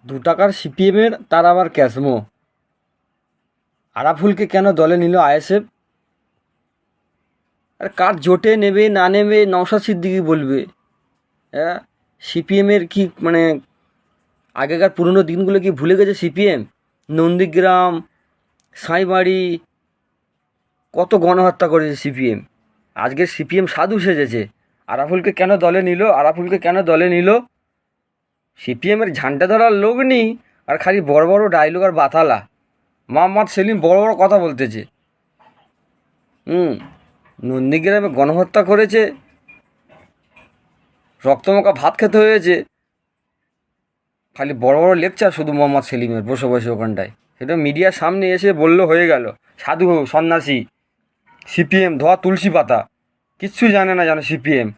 দু টাকার সিপিএমের তার আবার ক্যাসমো। আরাফুলকে কেন দলে নিল আইএসএফ? আর কার জোটে নেবে না নেবে নওশাদ সিদ্দিকী বলবে। হ্যাঁ, সিপিএমের কি মানে আগেকার পুরনো দিনগুলো কি ভুলে গেছে সিপিএম? নন্দীগ্রাম, সাঁইবাড়ি, কত গণহত্যা করেছে সিপিএম। আজকের সিপিএম সাধু সেজেছে। আরাফুলকে কেন দলে নিল? আরাফুলকে কেন দলে নিল? সিপিএমের ঝান্ডা ধরার লোক নেই, আর খালি বড় বড় ডায়লগ আর বাতালা। মোহাম্মদ সেলিম বড় বড় কথা বলতেছে। হুম, নন্দীগ্রামে গণহত্যা করেছে, রক্তমাখা ভাত খেতে হয়েছে, খালি বড় বড় লেকচার শুধু মোহাম্মদ সেলিমের বসে বসে ওখানটায়। সেটা মিডিয়ার সামনে এসে বললো হয়ে গেল। সাধু সন্ন্যাসী, সিপিএম ধোয়া তুলসী পাতা, কিচ্ছু জানে না জানো সিপিএম।